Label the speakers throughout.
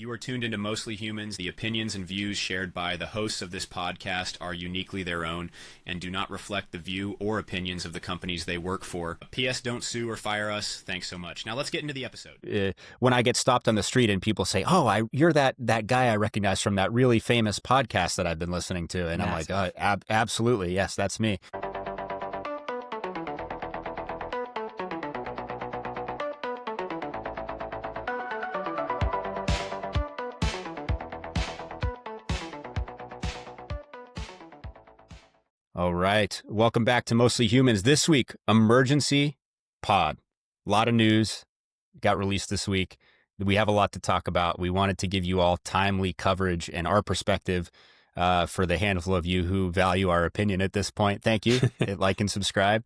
Speaker 1: You are tuned into Mostly Humans. The opinions and views shared by the hosts of this podcast are uniquely their own and do not reflect the view or opinions of the companies they work for. P.S. Don't sue or fire us. Thanks so much. Now let's get into the episode.
Speaker 2: When I get stopped on the street and people say, "Oh, you're that guy I recognize from that really famous podcast that I've been listening to," and I'm like, "Absolutely, yes, that's me." All right. Welcome back to Mostly Humans. This week, emergency pod. A lot of news got released this week. We have a lot to talk about. We wanted to give you all timely coverage and our perspective for the handful of you who value our opinion at this point. Thank you. Like and subscribe.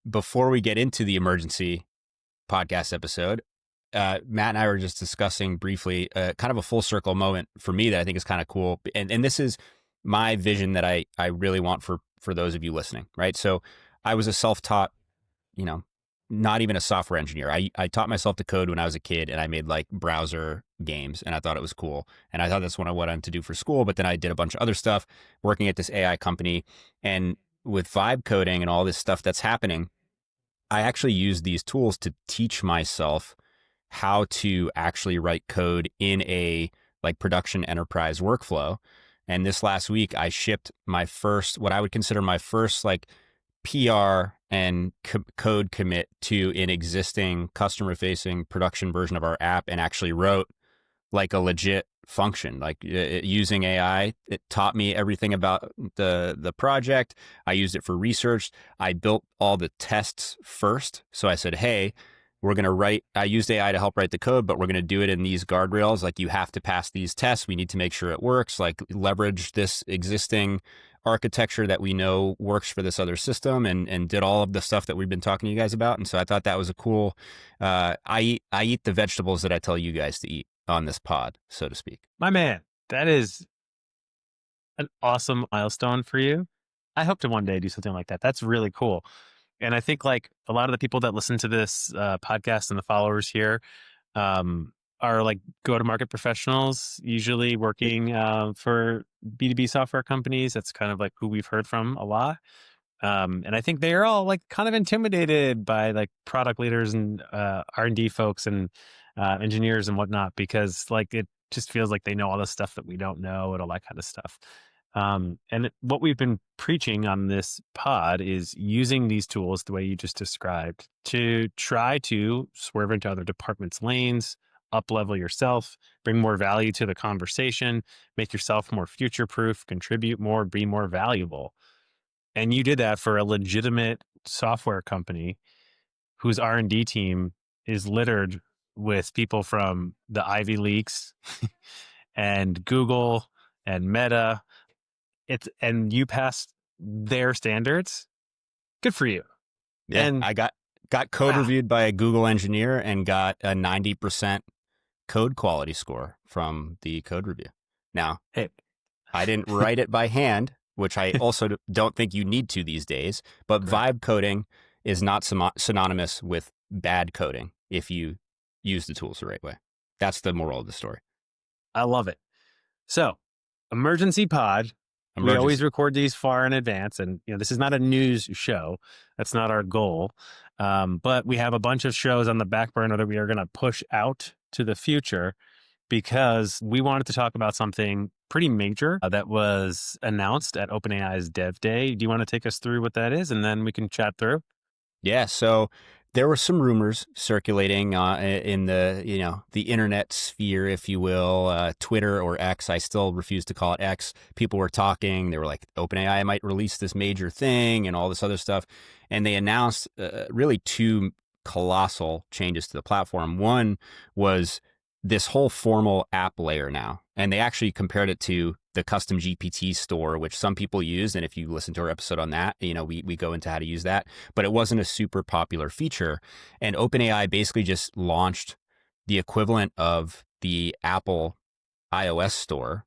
Speaker 2: Before we get into the emergency podcast episode, Matt and I were just discussing briefly kind of a full circle moment for me that I think is kind of cool. And this is my vision that I really want for those of you listening, right? So I was a self-taught, not even a software engineer. I taught myself to code when I was a kid, and I made like browser games, and I thought it was cool. And I thought that's what I wanted to do for school. But then I did a bunch of other stuff working at this AI company. And with vibe coding and all this stuff that's happening, I actually used these tools to teach myself how to actually write code in a like production enterprise workflow. And this last week, I shipped what I would consider my first like PR and code commit to an existing customer-facing production version of our app, and actually wrote like a legit function, like using AI. It taught me everything about the project. I used it for research. I built all the tests first. So I said, hey, I used AI to help write the code, but we're going to do it in these guardrails. Like, you have to pass these tests. We need to make sure it works, like leverage this existing architecture that we know works for this other system, and did all of the stuff that we've been talking to you guys about. And so I thought that was a cool, I eat the vegetables that I tell you guys to eat on this pod, so to speak.
Speaker 3: My man, that is an awesome milestone for you. I hope to one day do something like that. That's really cool. And I think like a lot of the people that listen to this podcast and the followers here are like go-to-market professionals, usually working for B2B software companies. That's kind of like who we've heard from a lot. And I think they are all like kind of intimidated by like product leaders and R&D folks and engineers and whatnot, because like it just feels like they know all the stuff that we don't know and all that kind of stuff. And what we've been preaching on this pod is using these tools the way you just described to try to swerve into other departments' lanes, up-level yourself, bring more value to the conversation, make yourself more future-proof, contribute more, be more valuable. And you did that for a legitimate software company whose R&D team is littered with people from the Ivy Leagues and Google and Meta. And you passed their standards. Good for you.
Speaker 2: Yeah,
Speaker 3: and
Speaker 2: I got code reviewed by a Google engineer and got a 90% code quality score from the code review. Now,
Speaker 3: hey,
Speaker 2: I didn't write it by hand, which I also don't think you need to these days, but vibe coding is not synonymous with bad coding if you use the tools the right way. That's the moral of the story.
Speaker 3: I love it. So, emergency pod. We always record these far in advance, and this is not a news show. That's not our goal. But we have a bunch of shows on the back burner that we are going to push out to the future, because we wanted to talk about something pretty major that was announced at OpenAI's Dev Day. Do you want to take us through what that is, and then we can chat through?
Speaker 2: Yeah. So there were some rumors circulating in the internet sphere, if you will, Twitter or X. I still refuse to call it X. People were talking. They were like, OpenAI might release this major thing and all this other stuff. And they announced really two colossal changes to the platform. One was this whole formal app layer now. And they actually compared it to the custom GPT store, which some people use. And if you listen to our episode on that, we go into how to use that, but it wasn't a super popular feature. And OpenAI basically just launched the equivalent of the Apple iOS store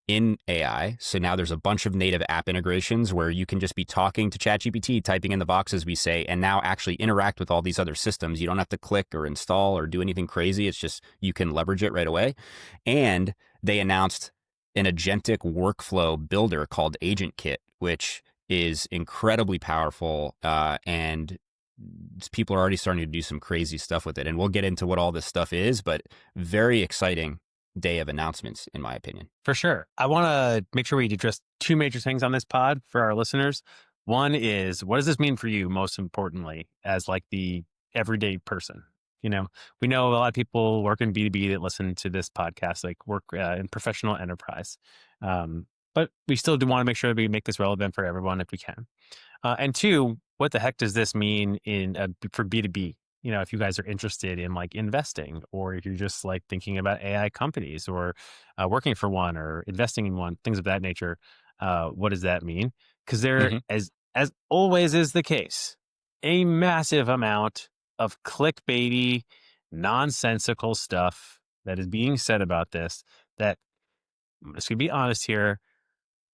Speaker 2: in AI. So now there's a bunch of native app integrations where you can just be talking to ChatGPT, typing in the box, as we say, and now actually interact with all these other systems. You don't have to click or install or do anything crazy. It's just you can leverage it right away. And they announced an agentic workflow builder called AgentKit, which is incredibly powerful, and people are already starting to do some crazy stuff with it. And we'll get into what all this stuff is, but very exciting day of announcements, in my opinion.
Speaker 3: For sure. I want to make sure we address two major things on this pod for our listeners. One is, what does this mean for you, most importantly, as like the everyday person? You know, we know a lot of people work in B2B that listen to this podcast, like work in professional enterprise. But we still do want to make sure that we make this relevant for everyone if we can. And two, what the heck does this mean for B2B? You know, if you guys are interested in like investing, or if you're just like thinking about AI companies or working for one or investing in one, things of that nature, what does that mean? Because there, as always is the case, a massive amount of clickbaity, nonsensical stuff that is being said about this, that I'm just going to be honest here,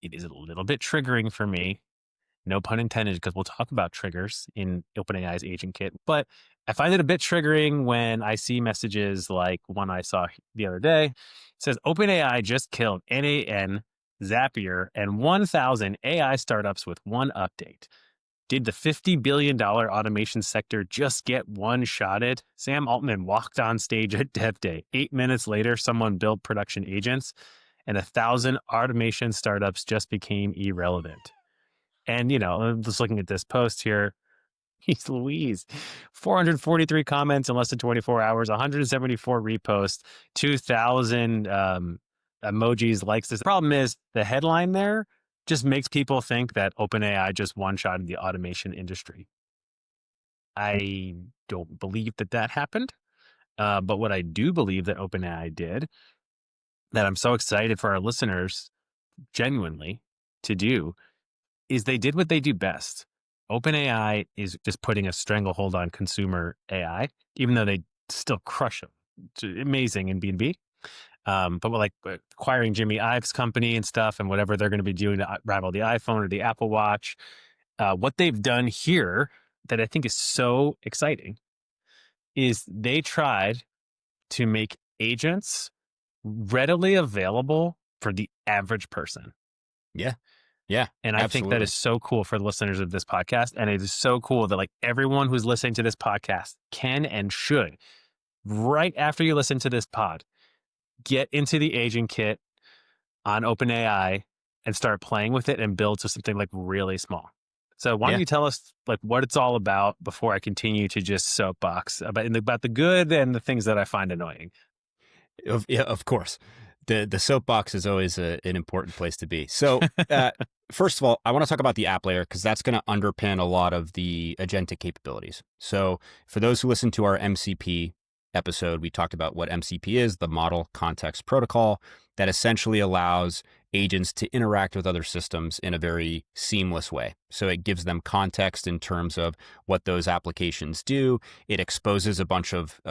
Speaker 3: it is a little bit triggering for me. No pun intended, because we'll talk about triggers in OpenAI's AgentKit. But I find it a bit triggering when I see messages like one I saw the other day. It says, OpenAI just killed NAN, Zapier, and 1,000 AI startups with one update. Did the $50 billion automation sector just get one-shotted? Sam Altman walked on stage at Dev Day. 8 minutes later, someone built production agents, and 1,000 automation startups just became irrelevant. And, you know, I'm just looking at this post here. Jeez Louise. 443 comments in less than 24 hours, 174 reposts, 2,000 emojis, likes. The problem is the headline there just makes people think that OpenAI just one-shotted the automation industry. I don't believe that happened. But what I do believe that OpenAI did, that I'm so excited for our listeners genuinely to do, is they did what they do best. OpenAI is just putting a stranglehold on consumer AI, even though they still crush them. It's amazing in B2B. But like acquiring Jimmy Ive's company and stuff and whatever they're going to be doing to rival the iPhone or the Apple Watch, what they've done here that I think is so exciting is they tried to make agents readily available for the average person.
Speaker 2: Yeah. Yeah.
Speaker 3: And I think that is so cool for the listeners of this podcast. And it is so cool that like everyone who's listening to this podcast can and should, right after you listen to this pod, get into the AgentKit on OpenAI and start playing with it and build to something like really small. So why don't you tell us like what it's all about before I continue to just soapbox about the good and the things that I find annoying?
Speaker 2: Of course. The soapbox is always an important place to be. So first of all, I want to talk about the app layer because that's going to underpin a lot of the agentic capabilities. So for those who listen to our MCP episode, we talked about what MCP is, the Model Context Protocol, that essentially allows agents to interact with other systems in a very seamless way. So it gives them context in terms of what those applications do. It exposes a bunch of,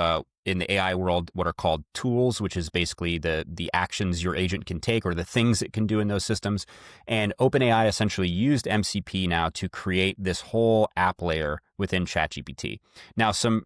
Speaker 2: in the AI world, what are called tools, which is basically the actions your agent can take or the things it can do in those systems. And OpenAI essentially used MCP now to create this whole app layer within ChatGPT. Now, some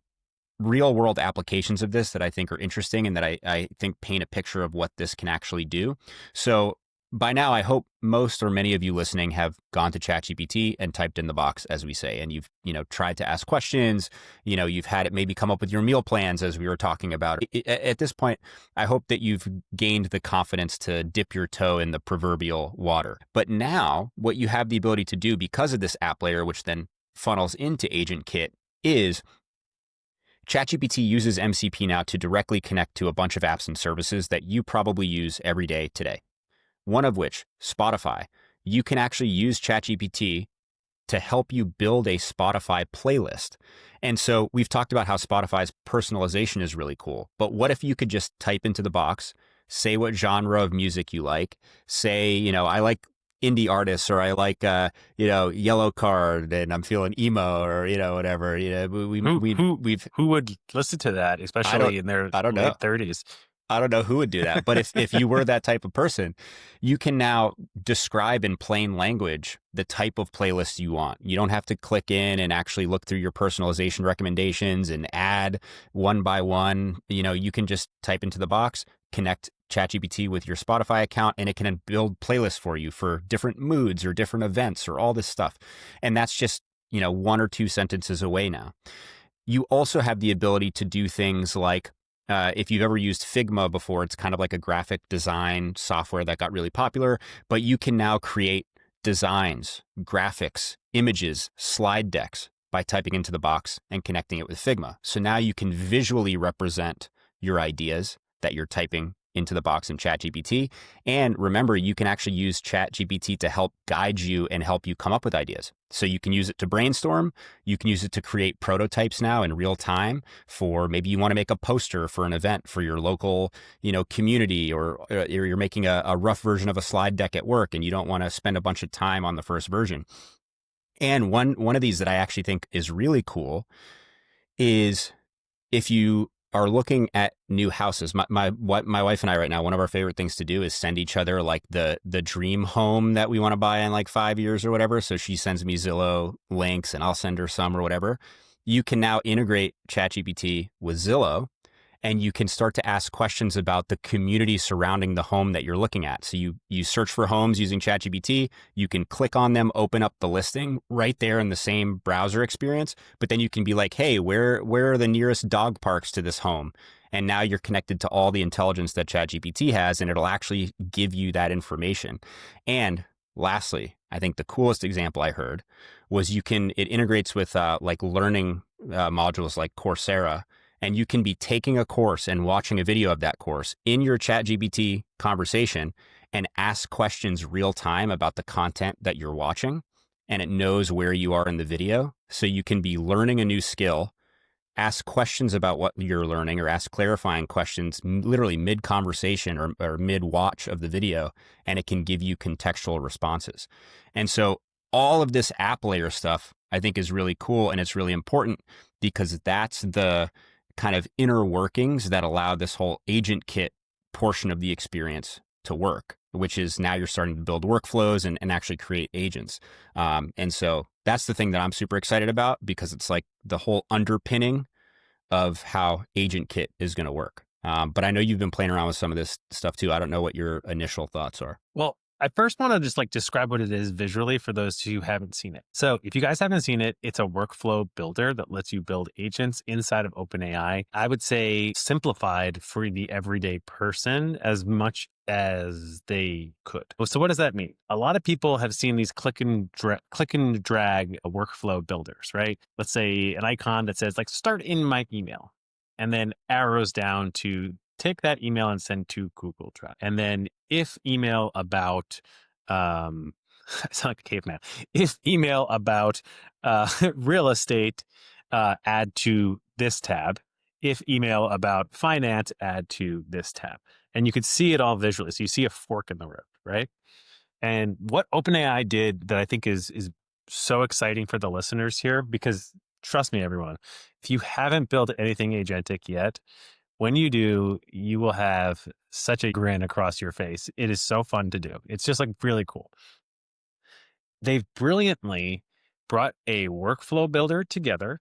Speaker 2: real world applications of this that I think are interesting and that I think paint a picture of what this can actually do. So by now, I hope most or many of you listening have gone to ChatGPT and typed in the box, as we say, and you've, tried to ask questions, you've had it maybe come up with your meal plans as we were talking about. At this point, I hope that you've gained the confidence to dip your toe in the proverbial water. But now what you have the ability to do because of this app layer, which then funnels into AgentKit, is ChatGPT uses MCP now to directly connect to a bunch of apps and services that you probably use every day today. One of which, Spotify. You can actually use ChatGPT to help you build a Spotify playlist. And so we've talked about how Spotify's personalization is really cool. But what if you could just type into the box, say what genre of music you like, say, I like indie artists, or I like, Yellow Card, and I'm feeling emo, or whatever.
Speaker 3: Who would listen to that, especially in their late 30s?
Speaker 2: I don't know who would do that, but if you were that type of person, you can now describe in plain language the type of playlist you want. You don't have to click in and actually look through your personalization recommendations and add one by one. You can just type into the box, connect ChatGPT with your Spotify account, and it can build playlists for you for different moods or different events or all this stuff. And that's just, one or two sentences away now. You also have the ability to do things like, if you've ever used Figma before, it's kind of like a graphic design software that got really popular, but you can now create designs, graphics, images, slide decks by typing into the box and connecting it with Figma. So now you can visually represent your ideas that you're typing into the box in ChatGPT. And remember, you can actually use ChatGPT to help guide you and help you come up with ideas. So you can use it to brainstorm. You can use it to create prototypes now in real time for maybe you want to make a poster for an event for your local, community, or you're making a rough version of a slide deck at work and you don't want to spend a bunch of time on the first version. And one of these that I actually think is really cool is if you are looking at new houses. My wife and I right now, one of our favorite things to do is send each other like the dream home that we want to buy in like 5 years or whatever. So she sends me Zillow links and I'll send her some or whatever. You can now integrate ChatGPT with Zillow, and you can start to ask questions about the community surrounding the home that you're looking at. So you search for homes using ChatGPT. You can click on them, open up the listing right there in the same browser experience. But then you can be like, hey, where are the nearest dog parks to this home? And now you're connected to all the intelligence that ChatGPT has, and it'll actually give you that information. And lastly, I think the coolest example I heard was it integrates with like learning modules like Coursera. And you can be taking a course and watching a video of that course in your ChatGPT conversation and ask questions real time about the content that you're watching. And it knows where you are in the video. So you can be learning a new skill, ask questions about what you're learning, or ask clarifying questions literally mid-conversation or mid-watch of the video, and it can give you contextual responses. And so all of this app layer stuff, I think, is really cool, and it's really important because that's the kind of inner workings that allow this whole AgentKit portion of the experience to work, which is now you're starting to build workflows and actually create agents. And so that's the thing that I'm super excited about, because it's like the whole underpinning of how AgentKit is going to work. But I know you've been playing around with some of this stuff too. I don't know what your initial thoughts are.
Speaker 3: Well, I first want to just like describe what it is visually for those who haven't seen it. So if you guys haven't seen it, it's a workflow builder that lets you build agents inside of OpenAI. I would say simplified for the everyday person as much as they could. So what does that mean? A lot of people have seen these click and drag workflow builders, right? Let's say an icon that says like start in my email, and then arrows down to take that email and send to Google Drive. And then if email about, I sound like a caveman. If email about real estate, add to this tab. If email about finance, add to this tab. And you could see it all visually. So you see a fork in the road, right? And what OpenAI did that I think is so exciting for the listeners here, because trust me, everyone, if you haven't built anything agentic yet, when you do, you will have such a grin across your face. It is so fun to do. It's just like really cool. They've brilliantly brought a workflow builder together.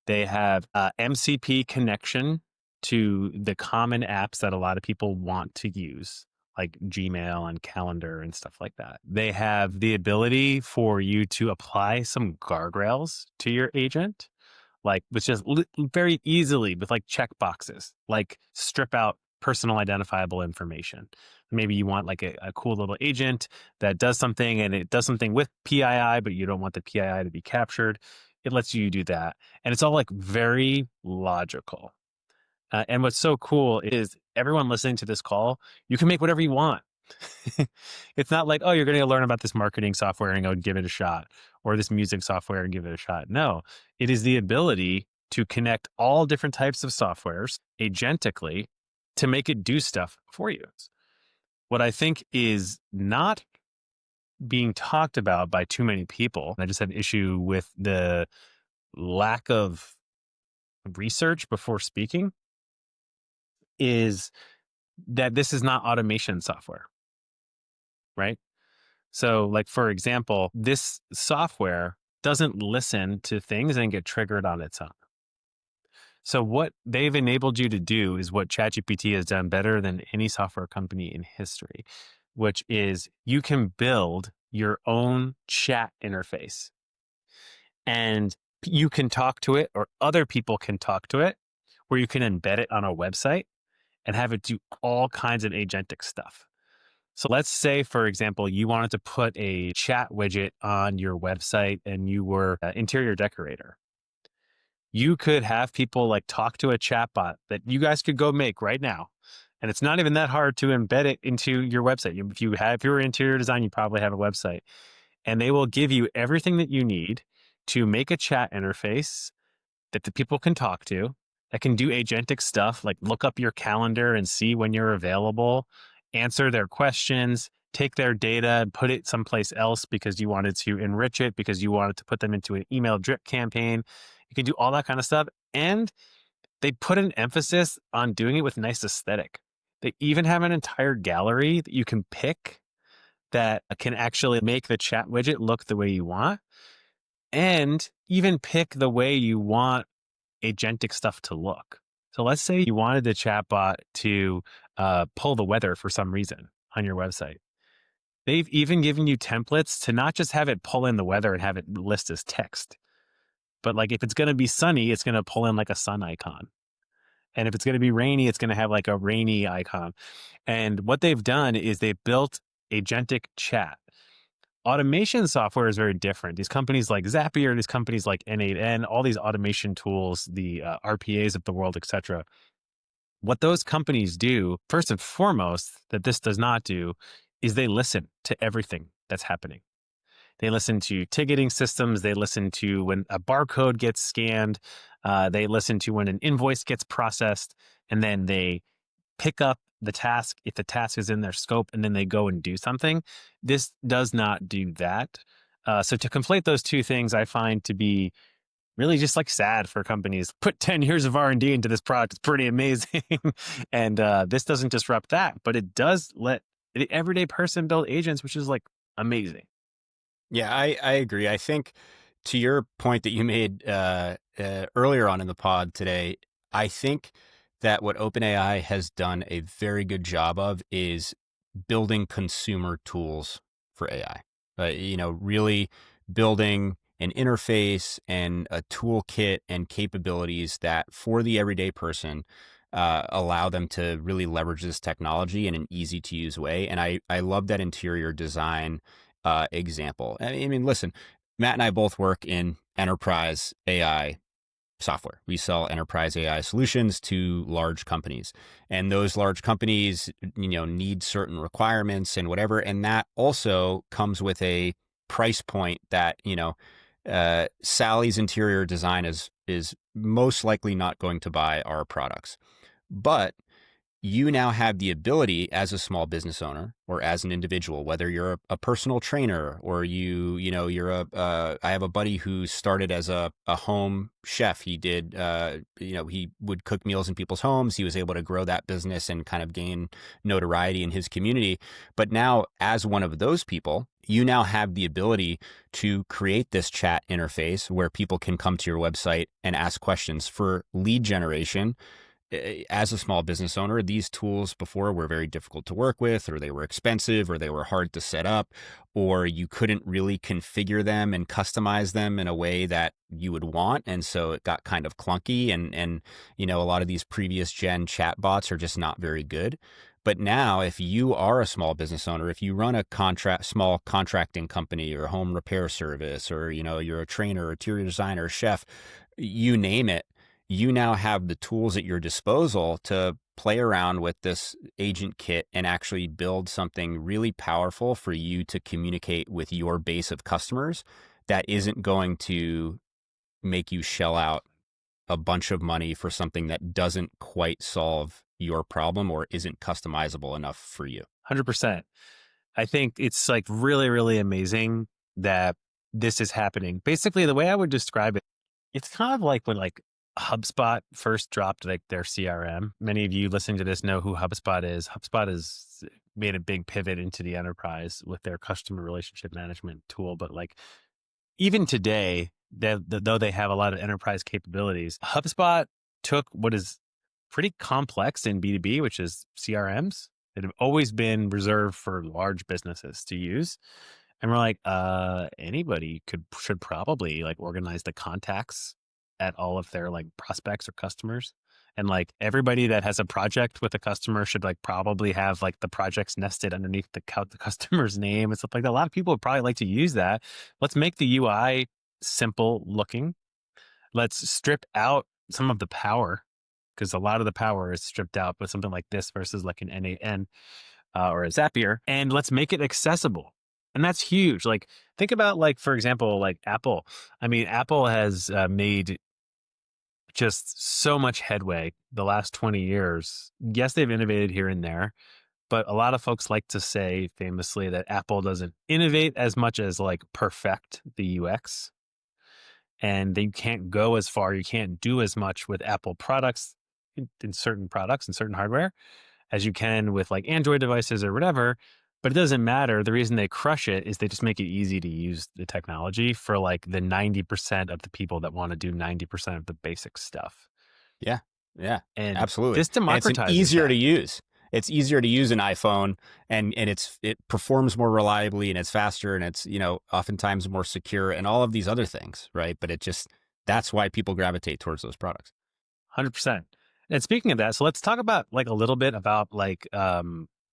Speaker 3: They have a MCP connection to the common apps that a lot of people want to use, like Gmail and Calendar and stuff like that. They have the ability for you to apply some guardrails to your agent, like with just very easily with like check boxes, like strip out personal identifiable information. Maybe you want like a cool little agent that does something, and it does something with PII, but you don't want the PII to be captured. It lets you do that. And it's all like very logical. And what's so cool is everyone listening to this call, you can make whatever you want. It's not like, oh, you're going to learn about this marketing software and go give it a shot, or this music software and give it a shot. No, it is the ability to connect all different types of softwares agentically to make it do stuff for you. What I think is not being talked about by too many people, I just had an issue with the lack of research before speaking, is that this is not automation software, right? So like, for example, this software doesn't listen to things and get triggered on its own. So what they've enabled you to do is what ChatGPT has done better than any software company in history, which is you can build your own chat interface and you can talk to it, or other people can talk to it, where you can embed it on a website and have it do all kinds of agentic stuff. So let's say, for example, you wanted to put a chat widget on your website and you were an interior decorator. You could have people like talk to a chatbot that you guys could go make right now. And it's not even that hard to embed it into your website. If you're interior design, you probably have a website, and they will give you everything that you need to make a chat interface that the people can talk to, that can do agentic stuff like look up your calendar and see when you're available, answer their questions, take their data and put it someplace else because you wanted to enrich it, because you wanted to put them into an email drip campaign. You can do all that kind of stuff. And they put an emphasis on doing it with nice aesthetic. They even have an entire gallery that you can pick that can actually make the chat widget look the way you want, and even pick the way you want agentic stuff to look. So let's say you wanted the chatbot to pull the weather for some reason on your website. They've even given you templates to not just have it pull in the weather and have it list as text, but like if it's going to be sunny, it's going to pull in like a sun icon. And if it's going to be rainy, it's going to have like a rainy icon. And what they've done is they've built agentic chat. Automation software is very different. These companies like Zapier, these companies like N8N, all these automation tools, the RPAs of the world, et cetera. What those companies do, first and foremost, that this does not do, is they listen to everything that's happening. They listen to ticketing systems. They listen to when a barcode gets scanned. They listen to when an invoice gets processed, and then they pick up the task if the task is in their scope, and then they go and do something. This does not do that. So to conflate those two things, I find to be really just like sad for companies. Put 10 years of R&D into this product. It's pretty amazing. And this doesn't disrupt that, but it does let the everyday person build agents, which is like amazing.
Speaker 2: Yeah, I agree. I think to your point that you made earlier on in the pod today, I think that what OpenAI has done a very good job of is building consumer tools for AI. Really building an interface and a toolkit and capabilities that for the everyday person allow them to really leverage this technology in an easy to use way. And I love that interior design example. I mean, listen, Matt and I both work in enterprise AI software. We sell enterprise AI solutions to large companies, and those large companies, need certain requirements and whatever. And that also comes with a price point that, Sally's interior design is most likely not going to buy our products. But you now have the ability as a small business owner or as an individual, whether you're a personal trainer or I have a buddy who started as a home chef. He did, he would cook meals in people's homes. He was able to grow that business and kind of gain notoriety in his community. But now as one of those people, you now have the ability to create this chat interface where people can come to your website and ask questions for lead generation. As a small business owner, these tools before were very difficult to work with, or they were expensive, or they were hard to set up, or you couldn't really configure them and customize them in a way that you would want. And so it got kind of clunky. And a lot of these previous gen chatbots are just not very good. But now, if you are a small business owner, if you run a small contracting company or home repair service, or, you're a trainer, interior designer, chef, you name it, you now have the tools at your disposal to play around with this agent kit and actually build something really powerful for you to communicate with your base of customers that isn't going to make you shell out a bunch of money for something that doesn't quite solve your problem or isn't customizable enough for you.
Speaker 3: 100%. I think it's like really, really amazing that this is happening. Basically, the way I would describe it, it's kind of like when like HubSpot first dropped like their CRM, many of you listening to this know who HubSpot is. HubSpot has made a big pivot into the enterprise with their customer relationship management tool. But like even today, though they have a lot of enterprise capabilities, HubSpot took what is pretty complex in B2B, which is CRMs that have always been reserved for large businesses to use. And we're like, anybody should probably like organize the contacts at all of their like prospects or customers. And like everybody that has a project with a customer should like probably have like the projects nested underneath the customer's name and stuff like that. A lot of people would probably like to use that. Let's make the UI simple looking. Let's strip out some of the power, because a lot of the power is stripped out with something like this versus like an N8N or a Zapier. And let's make it accessible. And that's huge. Like think about like, for example, like Apple. I mean, Apple has made just so much headway the last 20 years. Yes, they've innovated here and there, but a lot of folks like to say famously that Apple doesn't innovate as much as like perfect the UX. And they can't go as far, you can't do as much with Apple products in certain products and certain hardware as you can with like Android devices or whatever. But it doesn't matter. The reason they crush it is they just make it easy to use the technology for like the 90% of the people that want to do 90% of the basic stuff.
Speaker 2: Yeah. Yeah.
Speaker 3: And
Speaker 2: absolutely.
Speaker 3: this democratizes
Speaker 2: and it's easier
Speaker 3: that.
Speaker 2: to use. It's easier to use an iPhone, and it performs more reliably, and it's faster, and it's, you know, oftentimes more secure, and all of these other things, right? But that's why people gravitate towards those products.
Speaker 3: 100%. And speaking of that, so let's talk about like a little bit about like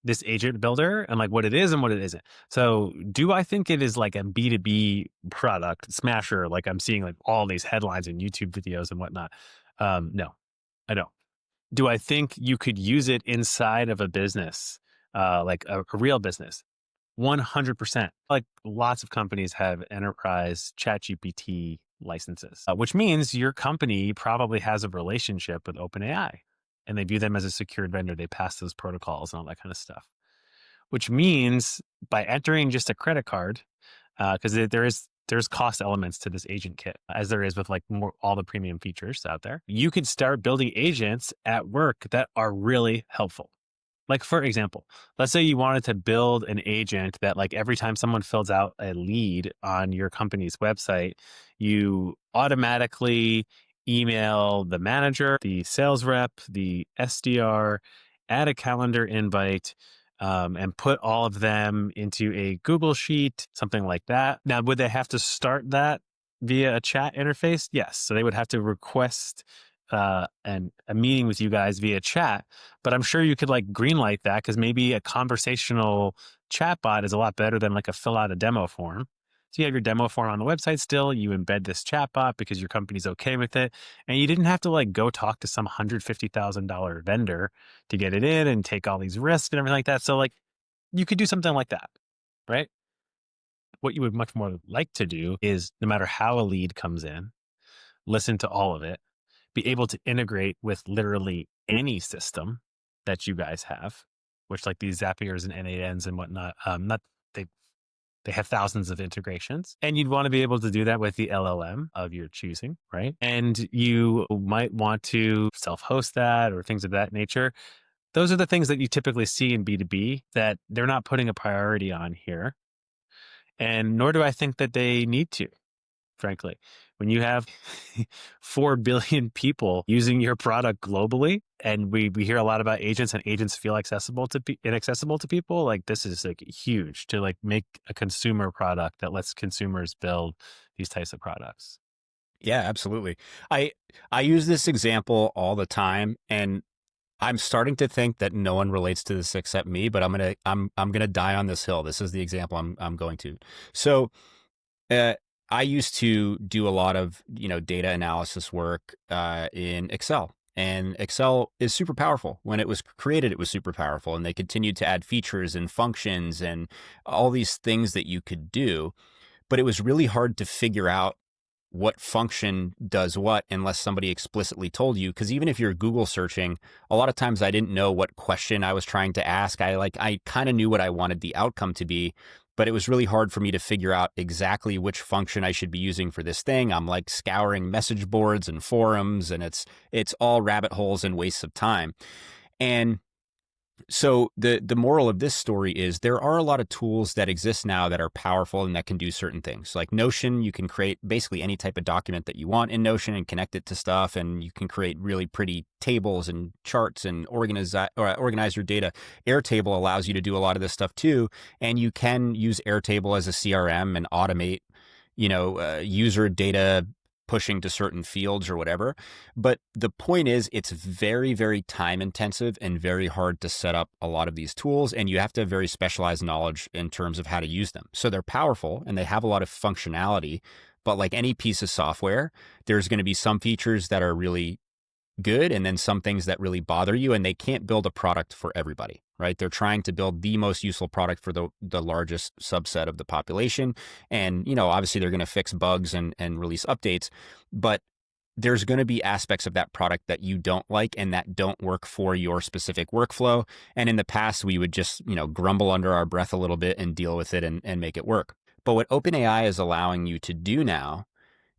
Speaker 3: this agent builder and like what it is and what it isn't. So do I think it is like a B2B product smasher? Like I'm seeing like all these headlines and YouTube videos and whatnot. No, I don't. Do I think you could use it inside of a business, like a real business? 100%. Like lots of companies have enterprise ChatGPT licenses, which means your company probably has a relationship with OpenAI and they view them as a secured vendor. They pass those protocols and all that kind of stuff, which means by entering just a credit card, because there's cost elements to this agent kit, as there is with like all the premium features out there. You could start building agents at work that are really helpful. Like for example, let's say you wanted to build an agent that like every time someone fills out a lead on your company's website, you automatically email the manager, the sales rep, the SDR, add a calendar invite, and put all of them into a Google Sheet, something like that. Now, would they have to start that via a chat interface? Yes. So they would have to request a meeting with you guys via chat, but I'm sure you could like greenlight that, because maybe a conversational chatbot is a lot better than like a fill out a demo form. So you have your demo form on the website still, you embed this chatbot because your company's okay with it. And you didn't have to like go talk to some $150,000 vendor to get it in and take all these risks and everything like that. So like you could do something like that, right? What you would much more like to do is no matter how a lead comes in, listen to all of it, be able to integrate with literally any system that you guys have, which like these Zapiers and N8Ns and whatnot, they have thousands of integrations, and you'd want to be able to do that with the LLM of your choosing, right? And you might want to self-host that or things of that nature. Those are the things that you typically see in B2B that they're not putting a priority on here. And nor do I think that they need to, frankly. When you have 4 billion people using your product globally, and we hear a lot about agents, and agents feel inaccessible to people, like this is like huge to like make a consumer product that lets consumers build these types of products.
Speaker 2: Yeah, absolutely. I use this example all the time, and I'm starting to think that no one relates to this except me, but I'm gonna die on this hill. This is the example I'm going to. So I used to do a lot of, data analysis work in Excel, and Excel is super powerful. When it was created, it was super powerful, and they continued to add features and functions and all these things that you could do. But it was really hard to figure out what function does what unless somebody explicitly told you. Because even if you're Google searching, a lot of times I didn't know what question I was trying to ask. I kind of knew what I wanted the outcome to be, but it was really hard for me to figure out exactly which function I should be using for this thing. I'm like scouring message boards and forums, and it's all rabbit holes and wastes of time. And so the moral of this story is there are a lot of tools that exist now that are powerful and that can do certain things. Like Notion, you can create basically any type of document that you want in Notion and connect it to stuff, and you can create really pretty tables and charts and organize your data. Airtable allows you to do a lot of this stuff too, and you can use Airtable as a CRM and automate, user data pushing to certain fields or whatever. But the point is, it's very, very time intensive and very hard to set up a lot of these tools. And you have to have very specialized knowledge in terms of how to use them. So they're powerful and they have a lot of functionality. But like any piece of software, there's going to be some features that are really good and then some things that really bother you, and they can't build a product for everybody, right? They're trying to build the most useful product for the largest subset of the population. And, obviously they're going to fix bugs and release updates, but there's going to be aspects of that product that you don't like and that don't work for your specific workflow. And in the past, we would just, grumble under our breath a little bit and deal with it and make it work. But what OpenAI is allowing you to do now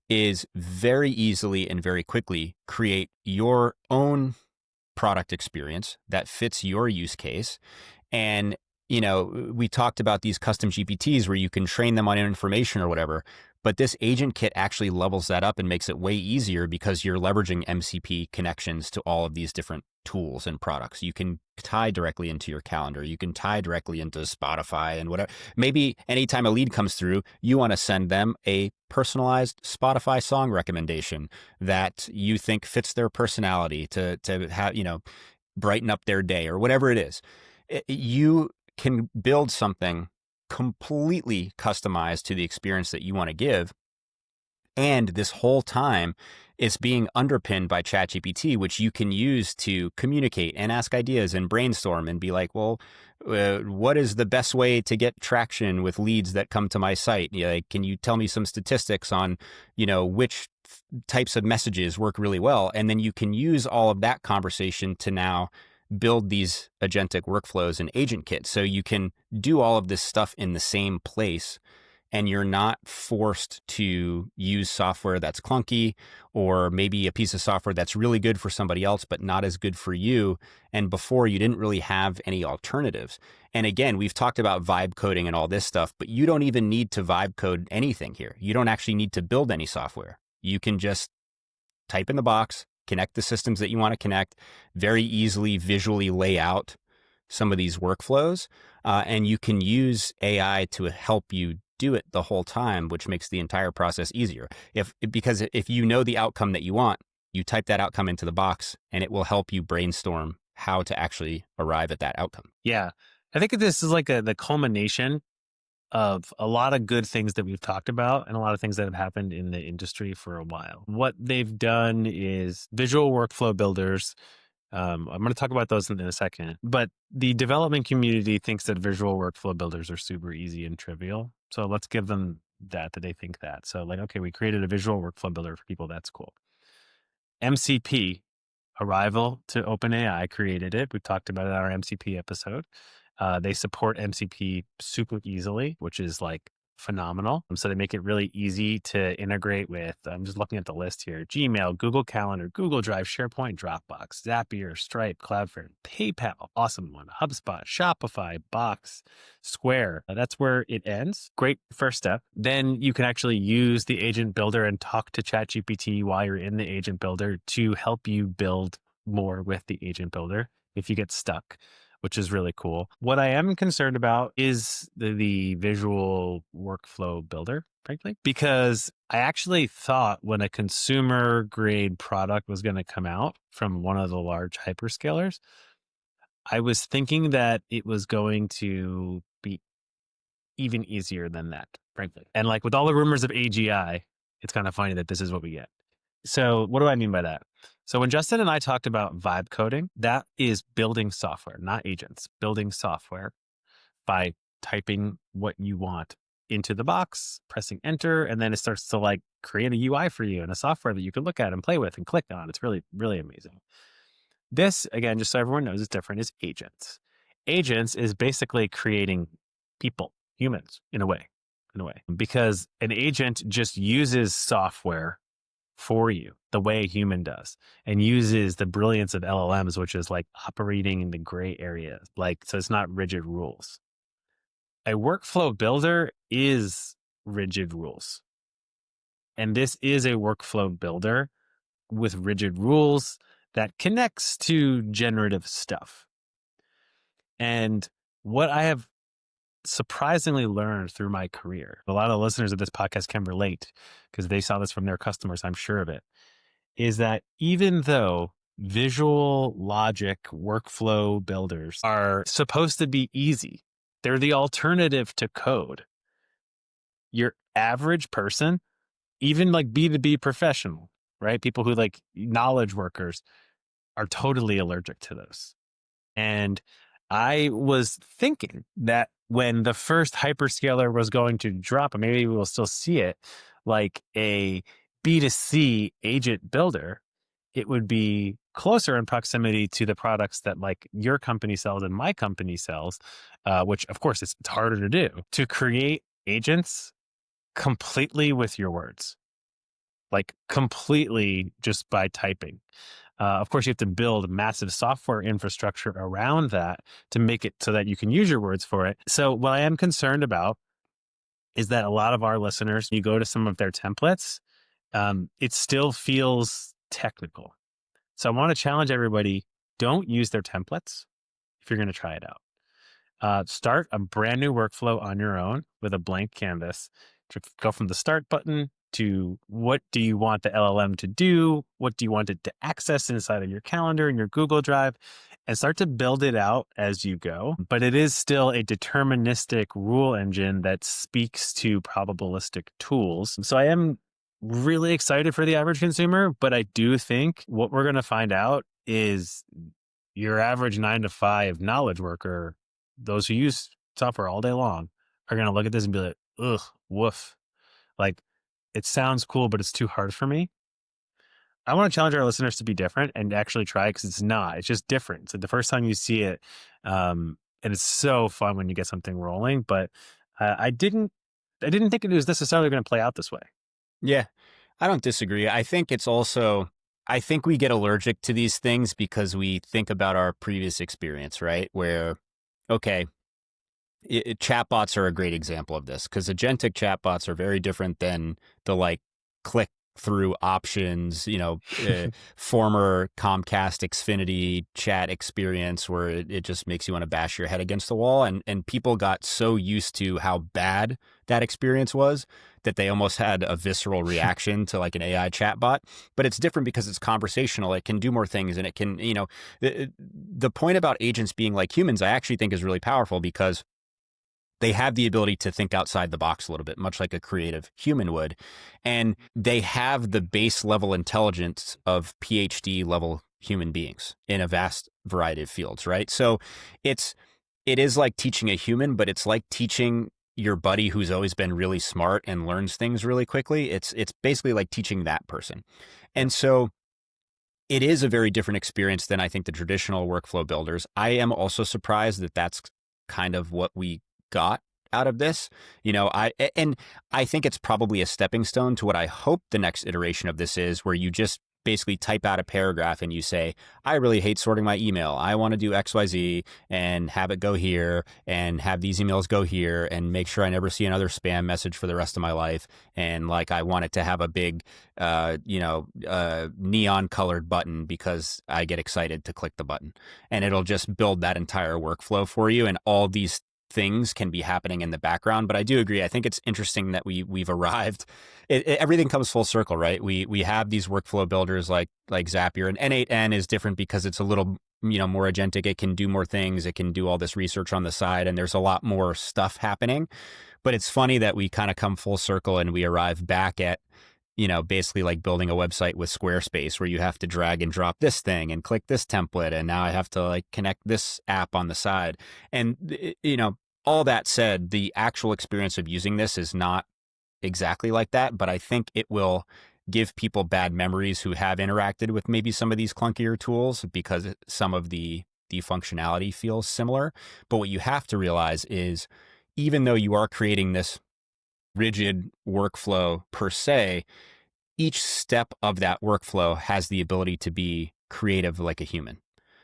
Speaker 2: is very easily and very quickly create your own product experience that fits your use case. And, we talked about these custom GPTs where you can train them on information or whatever, but this agent kit actually levels that up and makes it way easier because you're leveraging MCP connections to all of these different tools and products. You can tie directly into your calendar. You can tie directly into Spotify and whatever. Maybe anytime a lead comes through, you want to send them a personalized Spotify song recommendation that you think fits their personality to have, brighten up their day or whatever it is. You can build something completely customized to the experience that you want to give. And this whole time, it's being underpinned by ChatGPT, which you can use to communicate and ask ideas and brainstorm and be like, well, what is the best way to get traction with leads that come to my site? Can you tell me some statistics on, which types of messages work really well? And then you can use all of that conversation to now build these agentic workflows in AgentKit. So you can do all of this stuff in the same place, and you're not forced to use software that's clunky, or maybe a piece of software that's really good for somebody else, but not as good for you. And before, you didn't really have any alternatives. And again, we've talked about vibe coding and all this stuff, but you don't even need to vibe code anything here. You don't actually need to build any software. You can just type in the box, connect the systems that you want to connect, very easily visually lay out some of these workflows, and you can use AI to help you do it the whole time, which makes the entire process easier. Because if you know the outcome that you want, you type that outcome into the box, and it will help you brainstorm how to actually arrive at that outcome.
Speaker 3: Yeah, I think this is like the culmination of a lot of good things that we've talked about and a lot of things that have happened in the industry for a while. What they've done is visual workflow builders. I'm going to talk about those in a second, but the development community thinks that visual workflow builders are super easy and trivial. So let's give them that they think that. So okay, we created a visual workflow builder for people. That's cool. MCP, Arrival to OpenAI, created it. We talked about it in our MCP episode. They support MCP super easily, which is phenomenal. So they make it really easy to integrate with, I'm just looking at the list here, Gmail, Google Calendar, Google Drive, SharePoint, Dropbox, Zapier, Stripe, Cloudflare, PayPal, awesome one, HubSpot, Shopify, Box, Square. That's where it ends. Great first step. Then you can actually use the agent builder and talk to ChatGPT while you're in the agent builder to help you build more with the agent builder if you get stuck, which is really cool. What I am concerned about is the visual workflow builder, frankly, because I actually thought when a consumer grade product was going to come out from one of the large hyperscalers, I was thinking that it was going to be even easier than that, frankly. And with all the rumors of AGI, it's kind of funny that this is what we get. So what do I mean by that? So when Justin and I talked about vibe coding, that is building software, not agents, building software by typing what you want into the box, pressing enter, and then it starts to create a UI for you and a software that you can look at and play with and click on. It's really, really amazing. This, again, just so everyone knows, is different, is agents. Agents is basically creating people, humans in a way, because an agent just uses software for you the way a human does, and uses the brilliance of LLMs, which is like operating in the gray area. Like, so it's not rigid rules. A workflow builder is rigid rules. And this is a workflow builder with rigid rules that connects to generative stuff. And what I have surprisingly learned through my career, a lot of the listeners of this podcast can relate because they saw this from their customers, I'm sure of it, is that even though visual logic workflow builders are supposed to be easy, they're the alternative to code. Your average person, even like B2B professional, right? People who like knowledge workers are totally allergic to those. And I was thinking that when the first hyperscaler was going to drop, and maybe we will still see it, like a B2C agent builder, it would be closer in proximity to the products that like your company sells and my company sells, which of course it's harder to do, to create agents completely with your words, like completely just by typing. Of course, you have to build massive software infrastructure around that to make it so that you can use your words for it. So what I am concerned about is that a lot of our listeners, you go to some of their templates, it still feels technical. So I want to challenge everybody, don't use their templates if you're going to try it out. Start a brand new workflow on your own with a blank canvas. To go from the start button to what do you want the LLM to do? What do you want it to access inside of your calendar and your Google Drive? And start to build it out as you go. But it is still a deterministic rule engine that speaks to probabilistic tools. So I am really excited for the average consumer, but I do think what we're going to find out is your average 9-to-5 knowledge worker, those who use software all day long, are going to look at this and be like, ugh, woof. Like, it sounds cool, but it's too hard for me. I want to challenge our listeners to be different and actually try it, because it's not. It's just different. So the first time you see it, and it's so fun when you get something rolling. But I didn't think it was necessarily going to play out this way.
Speaker 2: Yeah, I don't disagree. I think we get allergic to these things because we think about our previous experience, right? Where, okay, chatbots are a great example of this, because agentic chatbots are very different than the like click through options, former Comcast Xfinity chat experience where it just makes you want to bash your head against the wall. And people got so used to how bad that experience was that they almost had a visceral reaction to like an AI chatbot. But it's different because it's conversational. It can do more things, and it can, the point about agents being like humans, I actually think is really powerful, because they have the ability to think outside the box a little bit, much like a creative human would. And they have the base level intelligence of PhD level human beings in a vast variety of fields, right? So it is like teaching a human, but it's like teaching your buddy who's always been really smart and learns things really quickly. It's basically like teaching that person. And so it is a very different experience than I think the traditional workflow builders. I am also surprised that that's kind of what we got out of this. I think it's probably a stepping stone to what I hope the next iteration of this is, where you just basically type out a paragraph and you say, I really hate sorting my email. I want to do XYZ and have it go here and have these emails go here and make sure I never see another spam message for the rest of my life. And like, I want it to have a big, neon colored button because I get excited to click the button, and it'll just build that entire workflow for you. And all these things can be happening in the background. But I do agree. I think it's interesting that we've arrived. Everything comes full circle, right? We have these workflow builders like Zapier, and N8N is different because it's a little more agentic. It can do more things. It can do all this research on the side, and there's a lot more stuff happening. But it's funny that we kind of come full circle and we arrive back at basically like building a website with Squarespace, where you have to drag and drop this thing and click this template, and now I have to like connect this app on the side. And all that said, the actual experience of using this is not exactly like that, but I think it will give people bad memories who have interacted with maybe some of these clunkier tools, because some of the functionality feels similar. But what you have to realize is even though you are creating this rigid workflow per se, each step of that workflow has the ability to be creative like a human.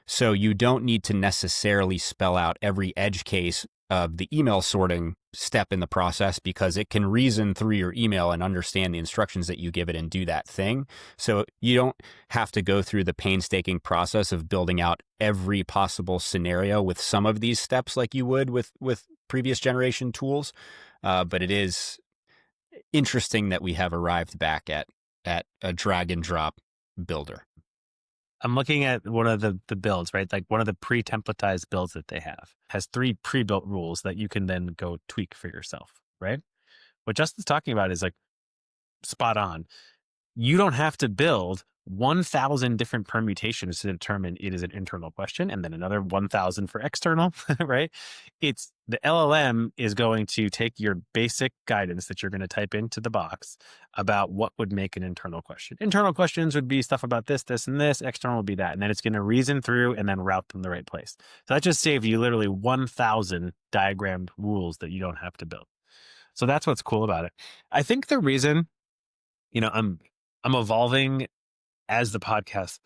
Speaker 2: So you don't need to necessarily spell out every edge case of the email sorting step in the process, because it can reason through your email and understand the instructions that you give it and do that thing. So you don't have to go through the painstaking process of building out every possible scenario with some of these steps like you would with previous generation tools. But it is interesting that we have arrived back at a drag and drop builder.
Speaker 3: I'm looking at one of the builds, right? Like one of the pre-templatized builds that they have has 3 pre-built rules that you can then go tweak for yourself, right? What Justin's talking about is like spot on. You don't have to build 1,000 different permutations to determine it is an internal question and then another 1,000 for external, right? It's the LLM is going to take your basic guidance that you're going to type into the box about what would make an internal question. Internal questions would be stuff about this, this, and this. External would be that. And then it's going to reason through and then route them the right place. So that just saved you literally 1,000 diagrammed rules that you don't have to build. So that's what's cool about it. I think the reason, I'm evolving as the podcast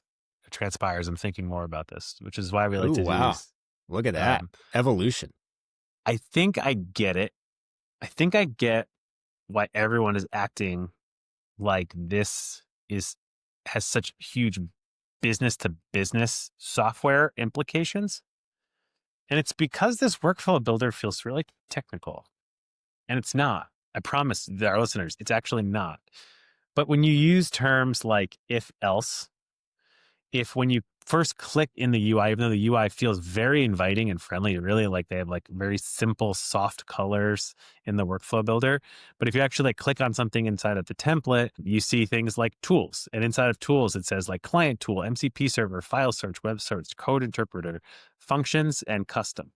Speaker 3: transpires. I'm thinking more about this, which is why we like to do these.
Speaker 2: Look at that. Evolution.
Speaker 3: I think I get it. I think I get why everyone is acting like this has such huge business to business software implications. And it's because this workflow builder feels really technical. And it's not. I promise our listeners, it's actually not. But when you use terms like if else, when you first click in the UI, even though the UI feels very inviting and friendly, really like they have like very simple, soft colors in the workflow builder. But if you actually like click on something inside of the template, you see things like tools. And inside of tools, it says like client tool, MCP server, file search, web search, code interpreter, functions, and custom.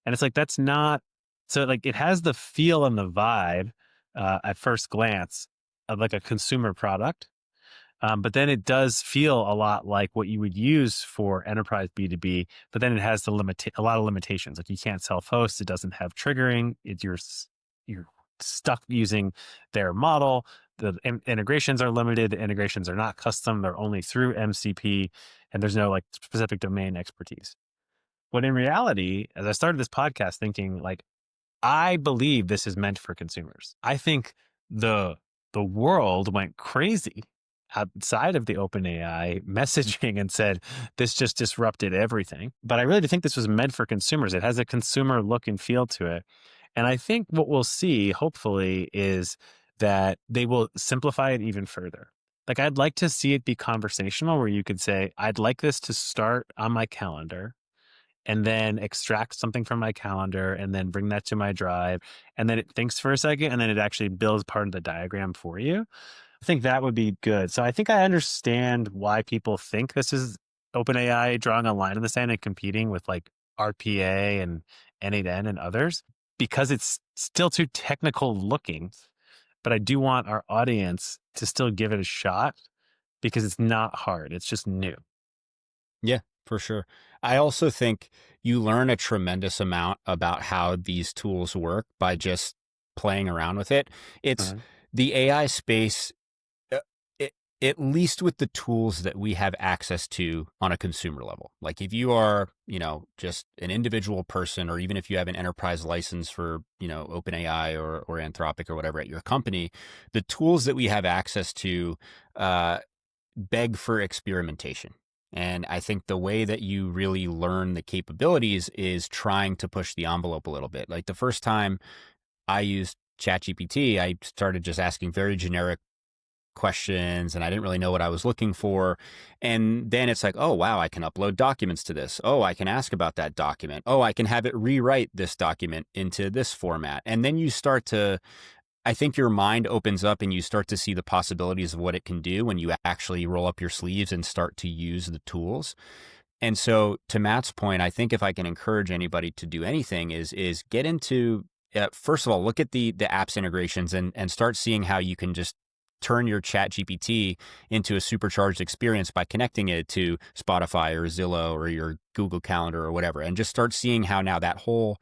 Speaker 3: And it's like, that's not, so like it has the feel and the vibe at first glance of like a consumer product. But then it does feel a lot like what you would use for enterprise B2B, but then it has a lot of limitations. Like you can't self-host, it doesn't have triggering, you're stuck using their model. The integrations are limited, the integrations are not custom, they're only through MCP, and there's no like specific domain expertise. When in reality, as I started this podcast thinking like, I believe this is meant for consumers. I think the world went crazy outside of the OpenAI messaging and said, this just disrupted everything. But I really do think this was meant for consumers. It has a consumer look and feel to it. And I think what we'll see, hopefully, is that they will simplify it even further. Like I'd like to see it be conversational where you could say, I'd like this to start on my calendar and then extract something from my calendar and then bring that to my drive. And then it thinks for a second and then it actually builds part of the diagram for you. I think that would be good. So I think I understand why people think this is OpenAI drawing a line in the sand and competing with like RPA and N8N and others, because it's still too technical looking. But I do want our audience to still give it a shot because it's not hard. It's just new.
Speaker 2: Yeah, for sure. I also think you learn a tremendous amount about how these tools work by just playing around with it. It's the AI space, at least with the tools that we have access to on a consumer level. Like if you are, just an individual person, or even if you have an enterprise license for, OpenAI or Anthropic or whatever at your company, the tools that we have access to beg for experimentation. And I think the way that you really learn the capabilities is trying to push the envelope a little bit. Like the first time I used ChatGPT, I started just asking very generic questions and I didn't really know what I was looking for. And then it's like, oh, wow, I can upload documents to this. Oh, I can ask about that document. Oh, I can have it rewrite this document into this format. And then you start to, I think your mind opens up and you start to see the possibilities of what it can do when you actually roll up your sleeves and start to use the tools. And so to Matt's point, I think if I can encourage anybody to do anything is get into, first of all, look at the apps integrations and start seeing how you can just turn your Chat GPT into a supercharged experience by connecting it to Spotify or Zillow or your Google Calendar or whatever, and just start seeing how now that whole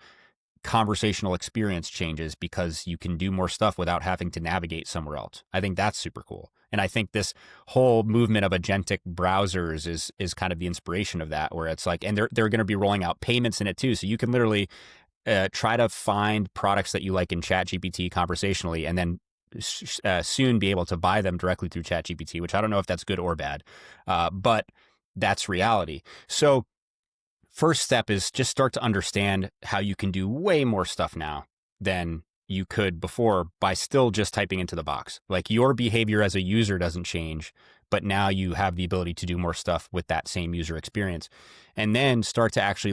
Speaker 2: conversational experience changes because you can do more stuff without having to navigate somewhere else. I think that's super cool. And I think this whole movement of agentic browsers is kind of the inspiration of that, where it's like, and they're going to be rolling out payments in it too. So you can literally try to find products that you like in ChatGPT conversationally, and then soon be able to buy them directly through ChatGPT, which I don't know if that's good or bad, but that's reality. So first step is just start to understand how you can do way more stuff now than you could before by still just typing into the box. Like, your behavior as a user doesn't change, but now you have the ability to do more stuff with that same user experience. And then start to actually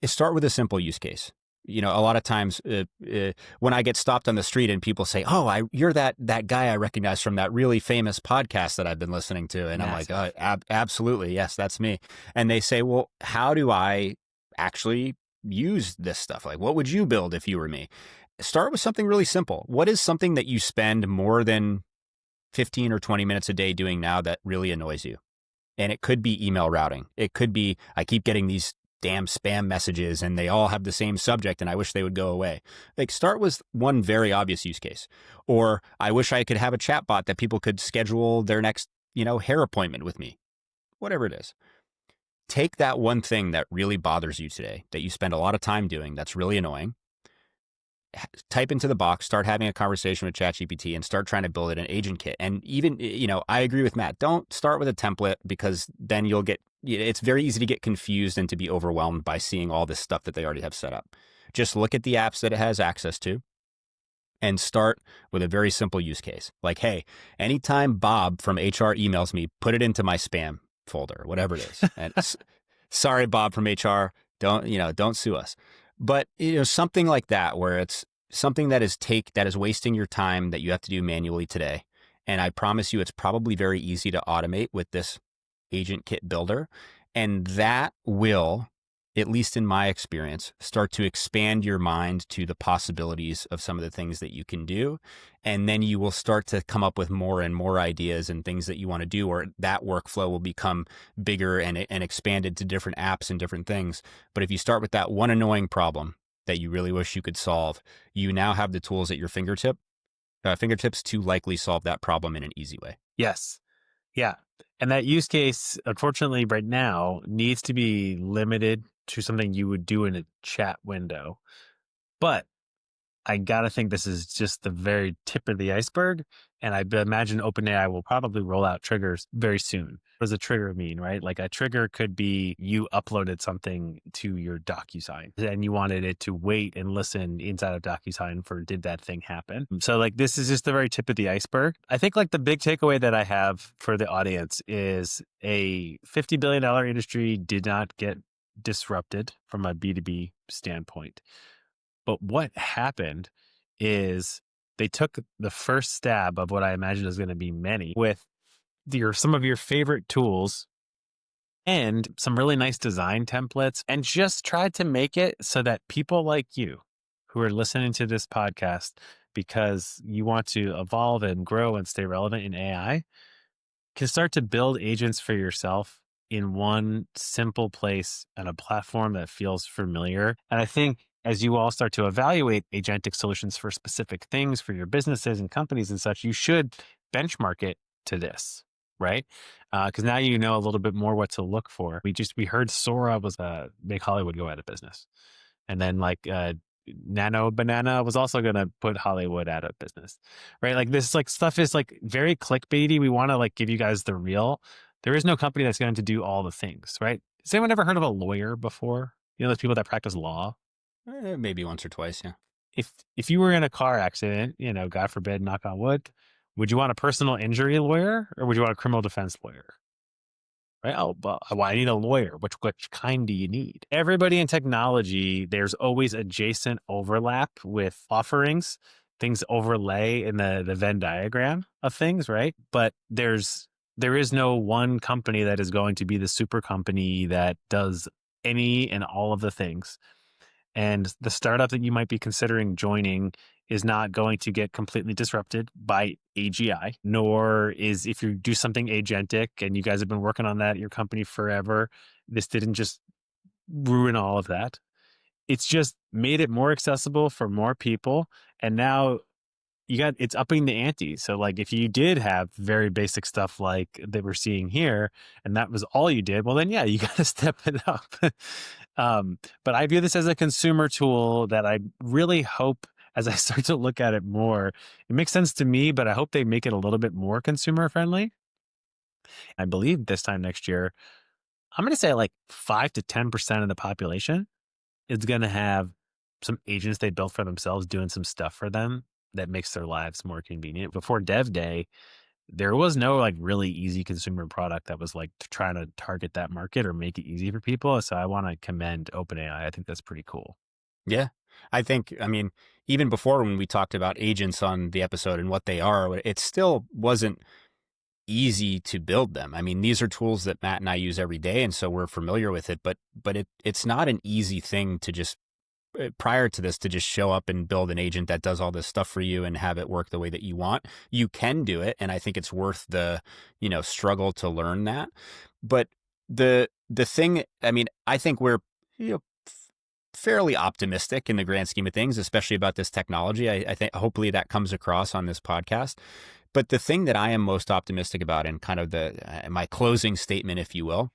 Speaker 2: start with a simple use case. A lot of times when I get stopped on the street and people say, "Oh, you're that guy I recognize from that really famous podcast that I've been listening to," and Massive. I'm like, "Oh, absolutely, yes, that's me." And they say, "Well, how do I actually use this stuff? Like, what would you build if you were me?" Start with something really simple. What is something that you spend more than 15 or 20 minutes a day doing now that really annoys you? And it could be email routing. It could be, I keep getting these damn spam messages and they all have the same subject and I wish they would go away. Like, start with one very obvious use case. Or, I wish I could have a chatbot that people could schedule their next, hair appointment with me. Whatever it is. Take that one thing that really bothers you today, that you spend a lot of time doing, that's really annoying. Type into the box, start having a conversation with ChatGPT, and start trying to build it an agent kit. And even, I agree with Matt. Don't start with a template, because then it's very easy to get confused and to be overwhelmed by seeing all this stuff that they already have set up. Just look at the apps that it has access to and start with a very simple use case. Like, hey, anytime Bob from HR emails me, put it into my spam folder, whatever it is. And sorry, Bob from HR, don't sue us. But something like that, where it's something that is wasting your time that you have to do manually today. And I promise you, it's probably very easy to automate with this agent kit builder. And that will, at least in my experience, start to expand your mind to the possibilities of some of the things that you can do. And then you will start to come up with more and more ideas and things that you want to do, or that workflow will become bigger and expanded to different apps and different things. But if you start with that one annoying problem that you really wish you could solve, you now have the tools at your fingertips to likely solve that problem in an easy way.
Speaker 3: Yes. Yeah. And that use case, unfortunately, right now needs to be limited to something you would do in a chat window. But I got to think this is just the very tip of the iceberg. And I imagine OpenAI will probably roll out triggers very soon. What does a trigger mean, right? Like, a trigger could be you uploaded something to your DocuSign and you wanted it to wait and listen inside of DocuSign for, did that thing happen? So, like, this is just the very tip of the iceberg. I think, like, the big takeaway that I have for the audience is a $50 billion industry did not get disrupted from a B2B standpoint. But what happened is they took the first stab of what I imagine is going to be many, with some of your favorite tools and some really nice design templates, and just tried to make it so that people like you who are listening to this podcast because you want to evolve and grow and stay relevant in AI can start to build agents for yourself in one simple place and a platform that feels familiar. And I think as you all start to evaluate agentic solutions for specific things for your businesses and companies and such, you should benchmark it to this, right? Because now you know a little bit more what to look for. We heard Sora was make Hollywood go out of business. And then Nano Banana was also going to put Hollywood out of business, right? Like, this stuff is very clickbaity. We want to give you guys the real. There is no company that's going to do all the things, right? Has anyone ever heard of a lawyer before? Those people that practice law?
Speaker 2: Maybe once or twice, yeah.
Speaker 3: If you were in a car accident, God forbid, knock on wood, would you want a personal injury lawyer or would you want a criminal defense lawyer? Right? Oh, well, I need a lawyer. Which kind do you need? Everybody in technology, there's always adjacent overlap with offerings. Things overlay in the Venn diagram of things, right? But there is no one company that is going to be the super company that does any and all of the things. And the startup that you might be considering joining is not going to get completely disrupted by AGI, nor is, if you do something agentic and you guys have been working on that at your company forever, this didn't just ruin all of that. it's just made it more accessible for more people. And now it's upping the ante. So like if you did have very basic stuff like that we're seeing here, and that was all you did, well then yeah, you got to step it up. But I view this as a consumer tool that I really hope, as I start to look at it more, it makes sense to me, but I hope they make it a little bit more consumer friendly. I believe this time next year, I'm going to say like 5 to 10% of the population is going to have some agents they built for themselves doing some stuff for them that makes their lives more convenient. Before Dev Day, there was no like really easy consumer product that was like trying to target that market or make it easy for people. So I want to commend OpenAI. I think that's pretty cool.
Speaker 2: Yeah. I mean, even before when we talked about agents on the episode and what they are, it still wasn't easy to build them. I mean, these are tools that Matt and I use every day, and so we're familiar with it, but it's not an easy thing to just prior to this to just show up and build an agent that does all this stuff for you and have it work the way that you want. You can do it, and I think it's worth the, struggle to learn that. But the thing, I mean, I think we're, fairly optimistic in the grand scheme of things, especially about this technology. I think hopefully that comes across on this podcast. But the thing that I am most optimistic about, and kind of my closing statement, if you will,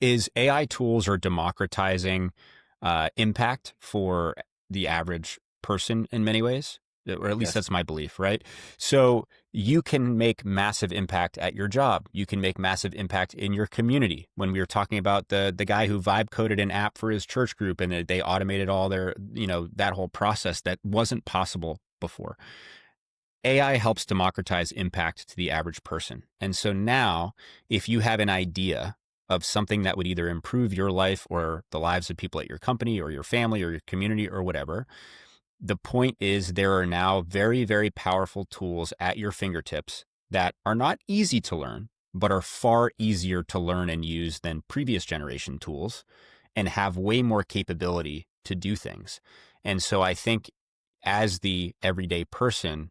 Speaker 2: is AI tools are democratizing impact for the average person in many ways, or at least that's my belief, right? So you can make massive impact at your job. You can make massive impact in your community. When we were talking about the guy who vibe coded an app for his church group and they automated all their, that whole process that wasn't possible before. AI helps democratize impact to the average person. And so now, if you have an idea of something that would either improve your life or the lives of people at your company or your family or your community or whatever, the point is there are now very, very powerful tools at your fingertips that are not easy to learn, but are far easier to learn and use than previous generation tools and have way more capability to do things. And so I think as the everyday person,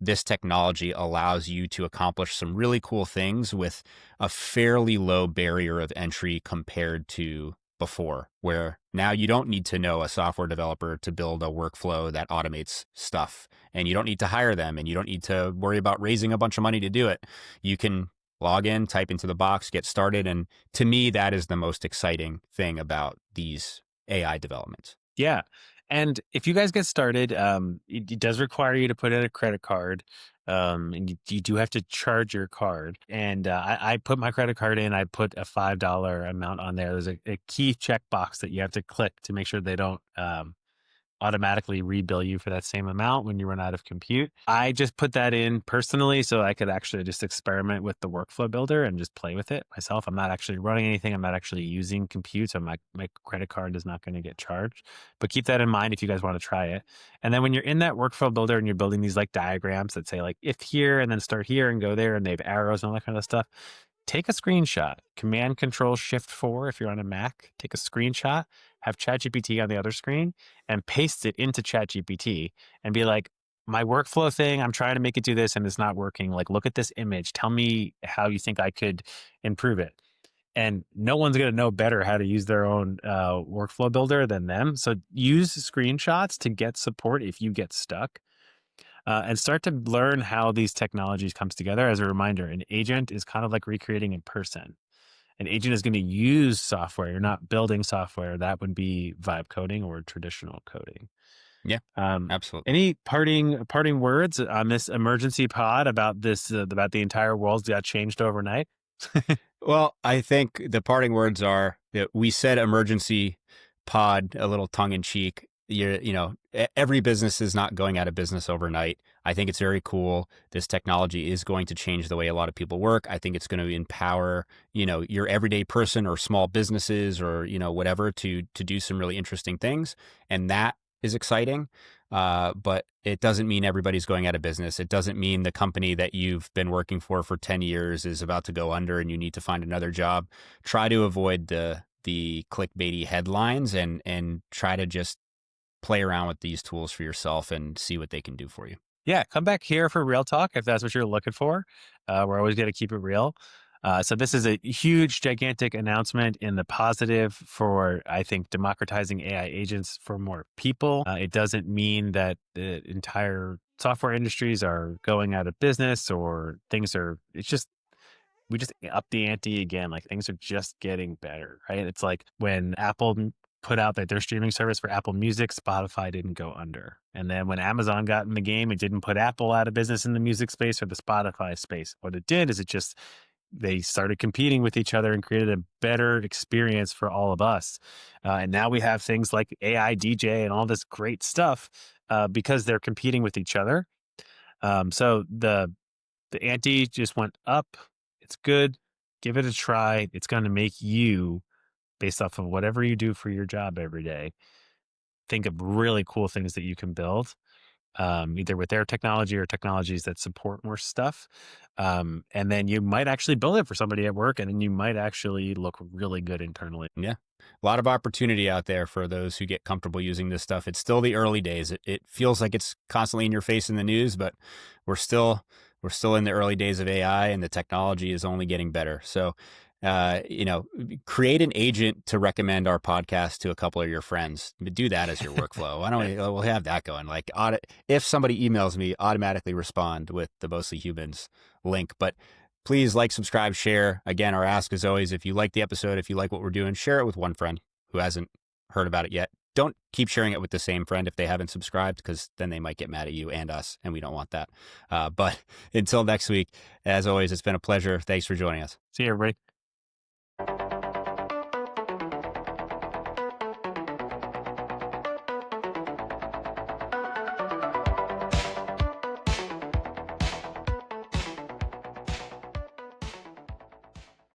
Speaker 2: this technology allows you to accomplish some really cool things with a fairly low barrier of entry compared to before, where now you don't need to know a software developer to build a workflow that automates stuff, and you don't need to hire them, and you don't need to worry about raising a bunch of money to do it. You can log in, type into the box, get started. And to me, that is the most exciting thing about these AI developments.
Speaker 3: Yeah. And if you guys get started, it does require you to put in a credit card. And you do have to charge your card. And I put my credit card in. I put a $5 amount on there. There's a key checkbox that you have to click to make sure they don't automatically rebill you for that same amount when you run out of compute. I just put that in personally so I could actually just experiment with the workflow builder and just play with it myself. I'm not actually running anything. I'm not actually using compute. So my credit card is not going to get charged. But keep that in mind if you guys want to try it. And then when you're in that workflow builder and you're building these like diagrams that say like if here and then start here and go there and they have arrows and all that kind of stuff, take a screenshot. Command Control Shift 4 if you're on a Mac. Take a screenshot, have ChatGPT on the other screen, and paste it into ChatGPT and be like, my workflow thing, I'm trying to make it do this and it's not working. Like, look at this image. Tell me how you think I could improve it. And no one's going to know better how to use their own workflow builder than them. So use screenshots to get support if you get stuck. And start to learn how these technologies comes together. As a reminder, an agent is kind of like recreating a person. An agent is going to use software. You're not building software. That would be vibe coding or traditional coding.
Speaker 2: Yeah, absolutely.
Speaker 3: Any parting words on this emergency pod about this, about the entire world got changed overnight?
Speaker 2: Well, I think the parting words are that we said emergency pod a little tongue in cheek. Every business is not going out of business overnight. I think it's very cool. This technology is going to change the way a lot of people work. I think it's going to empower, your everyday person or small businesses or, whatever to do some really interesting things. And that is exciting. But it doesn't mean everybody's going out of business. It doesn't mean the company that you've been working for 10 years is about to go under and you need to find another job. Try to avoid the clickbaity headlines and try to just play around with these tools for yourself and see what they can do for you.
Speaker 3: Yeah, come back here for real talk if that's what you're looking for. We're always going to keep it real. So this is a huge, gigantic announcement in the positive for, I think, democratizing AI agents for more people. It doesn't mean that the entire software industries are going out of business or things are, it's just, we just up the ante again. Like things are just getting better, right? It's like when Apple put out that their streaming service for Apple Music, Spotify didn't go under. And then when Amazon got in the game, it didn't put Apple out of business in the music space or the Spotify space. What it did is it just, they started competing with each other and created a better experience for all of us. And now we have things like AI DJ and all this great stuff because they're competing with each other. So the ante just went up. It's good. Give it a try. It's going to make you, based off of whatever you do for your job every day, think of really cool things that you can build, either with their technology or technologies that support more stuff. And then you might actually build it for somebody at work, and then you might actually look really good internally.
Speaker 2: Yeah. A lot of opportunity out there for those who get comfortable using this stuff. It's still the early days. It feels like it's constantly in your face in the news, but we're still in the early days of AI, and the technology is only getting better. So, create an agent to recommend our podcast to a couple of your friends. Do that as your workflow. Why don't we'll have that going? Like, if somebody emails me, automatically respond with the Mostly Humans link. But please like, subscribe, share. Again, our ask is always, if you like the episode, if you like what we're doing, share it with one friend who hasn't heard about it yet. Don't keep sharing it with the same friend if they haven't subscribed, because then they might get mad at you and us, and we don't want that. But until next week, as always, it's been a pleasure. Thanks for joining us.
Speaker 3: See you, everybody.